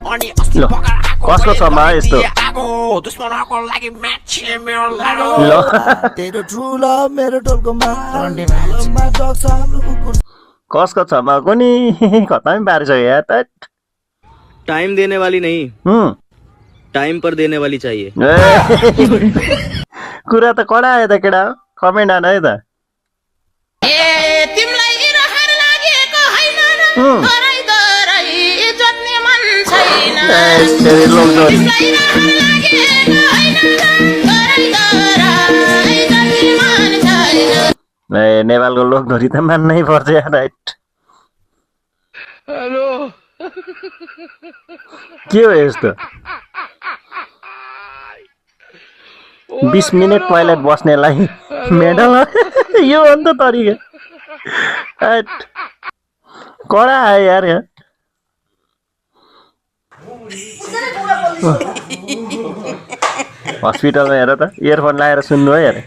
ल कसको छ मा यस्तो ल तेरो ट्रु लभ मेरो टोलकोमा मा डक्छ हाम्रो कुकुर कसको छ मा कुनी खतमै पारिसक्यो यार त टाइम देने वाली नहीं टाइम पर देने वाली चाहिए कुरा त कडा आयो त केटा कमेन्ट आन है त नेपालको लोकधोरी त मान्नै पर्छ यार राइट के हो यस्तो 20 मिनट टोयलेट बस्नेलाई मेडल यो अन्त तरिका कडा आयो यार यहाँ हस्पिटलमा हेर त इयरफोन लगाएर सुन्नु है यार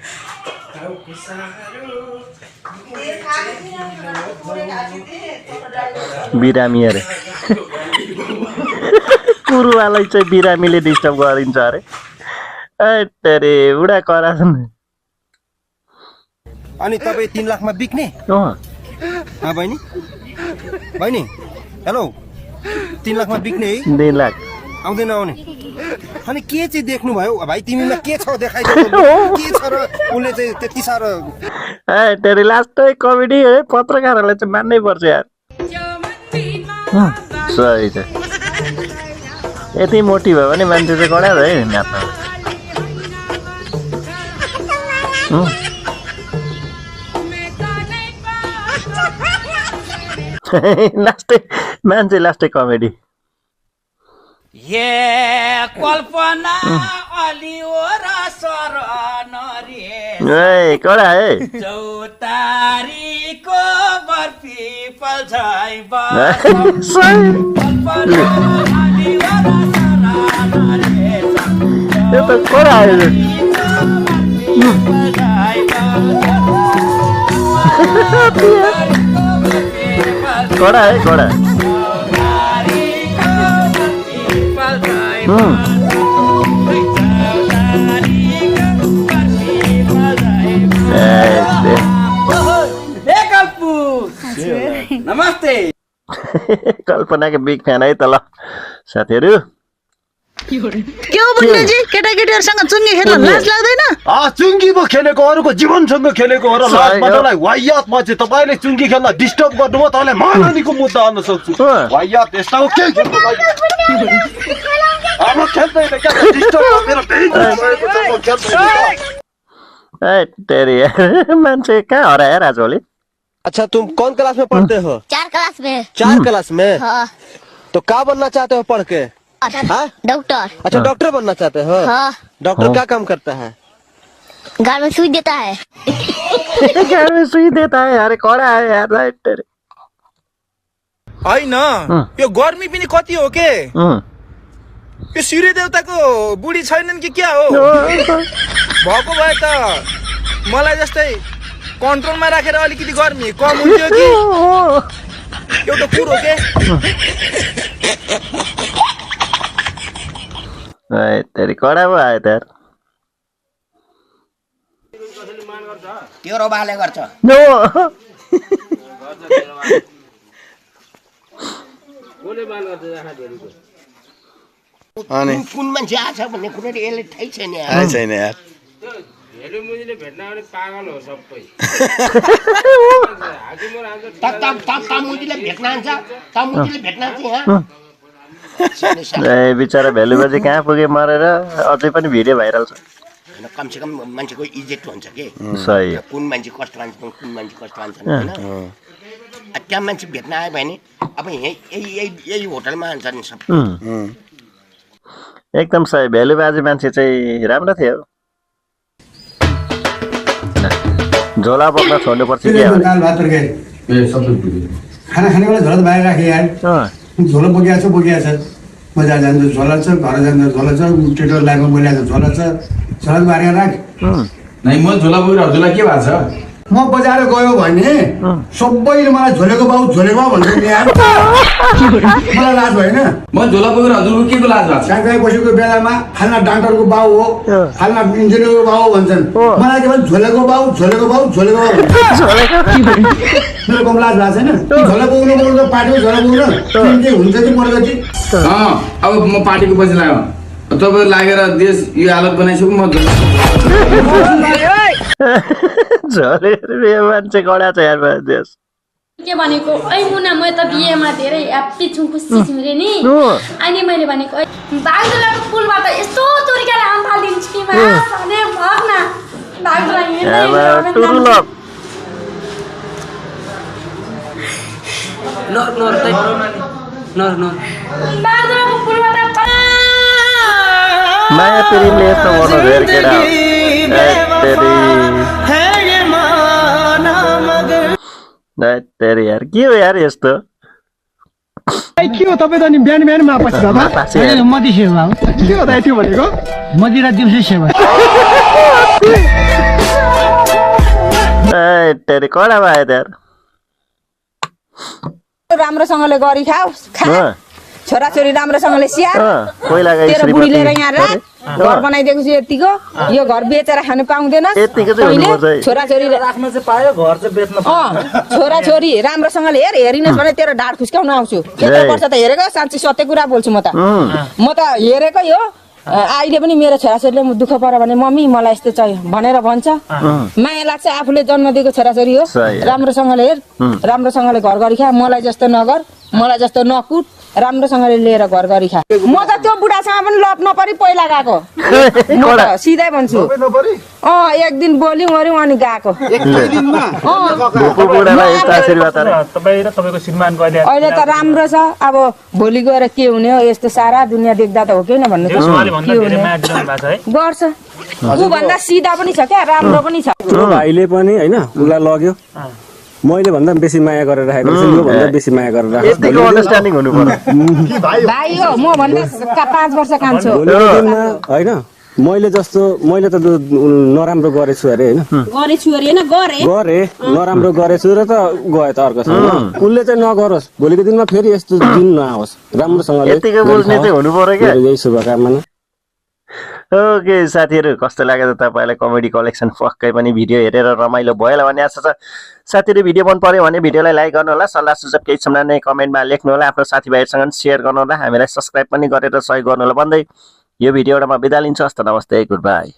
बिरामी अरे कुरुवालाई चाहिँ बिरामीले डिस्टर्ब गरिदिन्छ अरे अरे उडा कराछन् अनि तपाईँ 3 लाखमा बिक्ने बहिनी बहिनी हेलो 3 लाखमा बिक्ने है 3 लाख आउँदैन आउने अनि के चाहिँ देख्नु भयो भाइ तिमीमा के छ देखाइदिनु के छ र उसले चाहिँ त्यति साह्रो तेरे लास्टै कमेडी है पत्रकारहरूले चाहिँ मान्नै पर्छ यार सही छ यति मोटी भयो भने मान्छे चाहिँ कडा है नाच्न लास्टै मान्छे लास्टै कमेडी कल्पना अलिओरा शरण रे कडा है चौतारीको बर्फी पल्छै यो त कडा आयो कडा है कडा नमस्ते कल्पनाको बिग फ्यान है त ल साथीहरू के हो बन्नेजी केटाकेटीहरुसँग चुङ्गी खेल्न लाज लाग्दैन चुङ्गी म खेलेको अरूको जीवनसँग खेलेको हो र लाज मलाई वाइयातमा चाहिँ तपाईले चुङ्गी खेल्न डिस्टर्ब गर्नु म तपाईलाई माननीको मुद्दा हाल्न सक्छु वाइयात यस्ता हो के खेल्नु अब खेल्दैन के डिस्टर्ब मेरो तेरी मान्छे कहाँ हरायो राजोले अच्छा तुम कौन क्लास में पढ़ते हो 4 क्लास में 4 क्लास में हाँ तो क्या बनना चाहते हो पढ़ के डॉक्टर अच्छा डॉक्टर बनना चाहते हो हाँ डॉक्टर क्या काम करता है घर में सुई देता है घर में सुई देता है अरे कडा आयो यार राइट होइन यो गर्मी पनि कति हो के यो सूर्य देवताको बुढी छैनन् कि क्या हो भएको भए त मलाई जस्तै कन्ट्रोलमा राखेर अलिकति गर्मी कम हुन्थ्यो कि एउटा कुरो के तेरी कडा पो आयो त यार त्यो रोबाले गर्छ कुन मान्छे आछ भन्ने कुरा यसले थाहै छैन यार हेलुमुजीले भेट्न आउने पागल हो सबै तामुजीले भेट्न आन्छ तामुजीले भेट्न आन्छ यहाँ बिचरा भेलुबाजी कहाँ पुगे मरेर अझै पनि भिडियो भाइरल छ कमसे कम मान्छेको इज्जत हुन्छ के सही कुन मान्छे कस्तो मान्छ कुन मान्छे कस्तो मान्छ हैन त्यहाँ मान्छे भेट्न आयो भने अब यही होटलमा आन्छ नि सब एकदम सही भेलुबाजी मान्छे चाहिँ राम्रो थियो झोला बोक्न छोड्नुपर्छ के दाल भात तरकारी खाना खाने बेला झोला बाहिर राखे यार झोला बोकिया छ बजार जान्छ झोला छ घर जान्छ झोला छ टेटो लागेको बोलिया छ झोला छ झोला बाहिर राख नै म झोला बोकेर झोला के भएको छ म बजार गयो भने सबैले मलाई झोलेको बाउ भन्छ नि यार मलाई लाज भएन म झोला बोकेर हजुरको के को लाज भएको छ काहीँ बसेको बेलामा फाल्ना डाक्टरको बाउ हो फाल्ना इन्जिनियरको बाउ भन्छन् मलाई के भन्छ झोलेको बाउ मेरो कम लाज भएको छैन झोला बोक्नु पार्टीको झोला बोक्नु के हुन्छ कि मर्छ कि अब म पार्टीको पछि लाग्यो तपाईहरु लागेर देश यो हालत बनाइसक्यो म झोले मान्छे कडा छ यार देश के भनेको ऐ मुना म त बिहेमा धेरै ह्याप्पी छु खुसी छु रे नि अनि मैले भनेको बागडुलाको पुलबाट यस्तो तोरीका आम फालिदिन्छु कि मा सधैँ भग न बागडुला बागडुलाको पुलबाट माया प्रेमले यस्तो गर्नु धेरै केटा तेरी यार के हो यार यस्तो के हो तपाईँ त नि बिहान वापस मदी सेवा हो के हो दाइ त्यो भनेको मदिरा दिउँसो सेवा तेरी कडा भयो यार राम्रोसँगले गरी खाऊ छोराछोरी राम्रोसँगले स्याहार तेरो बुढी लिएर यहाँ राख घर बनाइदिएको छु यतिको यो घर बेचेर खानु पाउँदैन छोराछोरी राख्न चाहिँ पायो घर चाहिँ बेच्न छोराछोरी राम्रोसँगले हेरिनुहोस् भने तेरो ढाड खुस्काउन आउँछु यत्रो वर्ष त हेरेको साँच्चै सत्य कुरा बोल्छु म त हेरेकै हो अहिले पनि मेरो छोराछोरीले दुःख पर्यो भने मम्मी मलाई यस्तो चाहियो भनेर भन्छ माया लाग्छ आफूले जन्म दिएको छोराछोरी हो राम्रोसँगले हेर राम्रोसँगले घर गरी खा मलाई जस्तो नगर मलाई जस्तो नकुट राम्रोसँगले लिएर घर गरी खा म त त्यो बुढासँग पनि लप नपरी पहिला गएको म त सिधै भन्छु एक दिन बोल्यौँ गर्यौँ अनि गएको अहिले त राम्रो छ अब भोलि गएर के हुने हो यस्तो सारा दुनियाँ देख्दा त हो कि भन्नु गर्छ ऊ भन्दा सिधा पनि छ क्या राम्रो पनि छ भाइले पनि हैन उसलाई लग्यो मैले भन्दा बेसी माया गरेर राखेको छु यो भन्दा बेसी माया गरेर यतिको अन्डरस्ट्यान्डिङ हुनु पर्यो भाइ हो म भन्दा 5 वर्ष कान्छो हैन मैले त नराम्रो गरेछु अरे हैन गरे नराम्रो गरेछु र त गए त अर्कोसँग उसले चाहिँ नगरोस् भोलिको दिनमा फेरि यस्तो दिन नआओस् राम्रोसँगले यतिको बुझ्ने चाहिँ हुनु पर्यो क्या यही शुभकामना ओके साथीहरू कस्तो लाग्यो त तपाईँलाई कमेडी कलेक्सन पक्कै पनि भिडियो हेरेर रमाइलो भयो होला भन्ने आशा छ साथीहरू भिडियो मन पर्यो भने भिडियोलाई लाइक गर्नु होला सल्लाह सुझाव केही छ भने कमेन्टमा लेख्नु होला आफ्नो साथीभाइहरूसँग सेयर गर्नु होला हामीलाई सब्स्क्राइब पनि गरेर सहयोग गर्नु होला भन्दै यो भिडियोबाट म बिदा लिन्छु हस्त नमस्ते गुड बाई